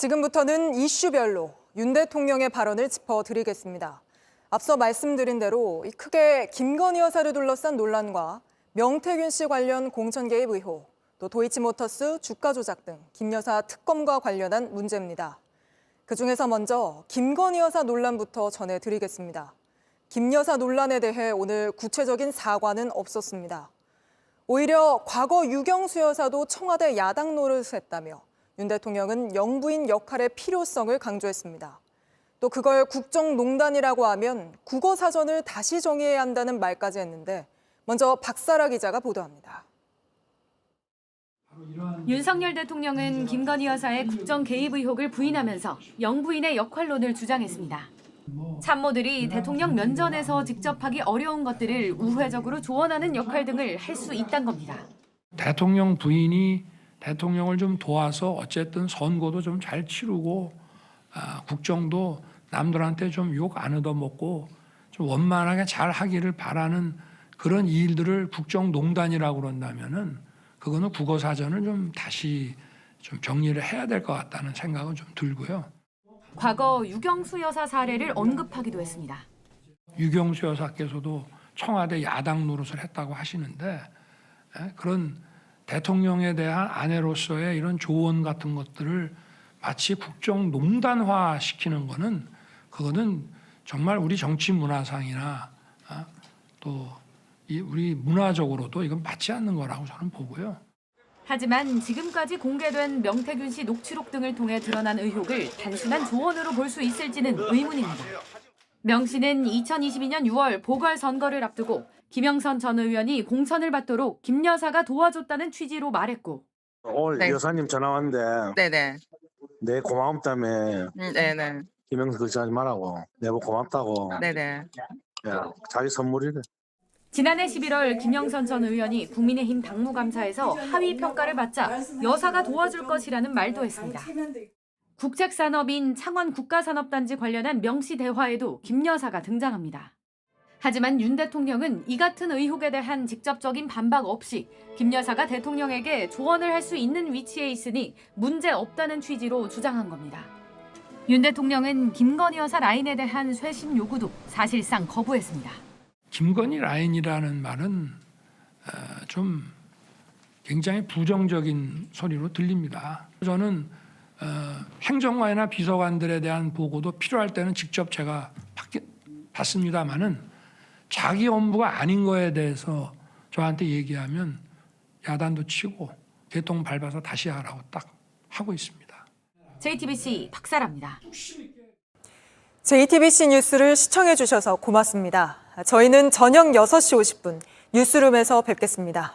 지금부터는 이슈별로 윤 대통령의 발언을 짚어드리겠습니다. 앞서 말씀드린 대로 크게 김건희 여사를 둘러싼 논란과 명태균 씨 관련 공천 개입 의혹, 또 도이치모터스 주가 조작 등 김 여사 특검과 관련한 문제입니다. 그중에서 먼저 김건희 여사 논란부터 전해드리겠습니다. 김 여사 논란에 대해 오늘 구체적인 사과는 없었습니다. 오히려 과거 유경수 여사도 청와대 야당 노릇을 했다며 윤 대통령은 영부인 역할의 필요성을 강조했습니다. 또 그걸 국정농단이라고 하면 국어사전을 다시 정의해야 한다는 말까지 했는데 먼저 박사라 기자가 보도합니다. 윤석열 대통령은 김건희 여사의 국정 개입 의혹을 부인하면서 영부인의 역할론을 주장했습니다. 참모들이 대통령 면전에서 직접 하기 어려운 것들을 우회적으로 조언하는 역할 등을 할 수 있다는 겁니다. 대통령 부인이 대통령을 좀 도와서 어쨌든 선거도 좀 잘 치르고 국정도 남들한테 좀 욕 안 얻어먹고 좀 원만하게 잘 하기를 바라는 그런 일들을 국정농단이라고 그런다면은 그거는 국어사전을 좀 다시 좀 정리를 해야 될 것 같다는 생각은 좀 들고요. 과거 유경수 여사 사례를 언급하기도 했습니다. 유경수 여사께서도 청와대 야당 노릇을 했다고 하시는데 그런 대통령에 대한 아내로서의 이런 조언 같은 것들을 마치 국정농단화 시키는 거는 그거는 정말 우리 정치 문화상이나 또 우리 문화적으로도 이건 맞지 않는 거라고 저는 보고요. 하지만 지금까지 공개된 명태균 씨 녹취록 등을 통해 드러난 의혹을 단순한 조언으로 볼 수 있을지는 의문입니다. 명 씨는 2022년 6월 보궐선거를 앞두고 김영선 전 의원이 공천을 받도록 김 여사가 도와줬다는 취지로 말했고 오늘 네. 여사님 전화 왔는데 네네. 내 고마움다며 네네. 김영수 그렇게 하지 말라고 내가 고맙다고 네네. 야, 자기 선물이래. 지난해 11월 김영선 전 의원이 국민의힘 당무감사에서 하위 평가를 받자 여사가 도와줄 것이라는 말도 했습니다. 국책산업인 창원 국가산업단지 관련한 명 씨 대화에도 김 여사가 등장합니다. 하지만 윤 대통령은 이 같은 의혹에 대한 직접적인 반박 없이 김 여사가 대통령에게 조언을 할 수 있는 위치에 있으니 문제 없다는 취지로 주장한 겁니다. 윤 대통령은 김건희 여사 라인에 대한 쇄신 요구도 사실상 거부했습니다. 김건희 라인이라는 말은 좀 굉장히 부정적인 소리로 들립니다. 저는 행정관이나 비서관들에 대한 보고도 필요할 때는 직접 제가 받습니다마는 자기 업무가 아닌 거에 대해서 저한테 얘기하면 야단도 치고 개똥 밟아서 다시 하라고 딱 하고 있습니다. JTBC 박사라입니다. JTBC 뉴스를 시청해 주셔서 고맙습니다. 저희는 저녁 6시 50분 뉴스룸에서 뵙겠습니다.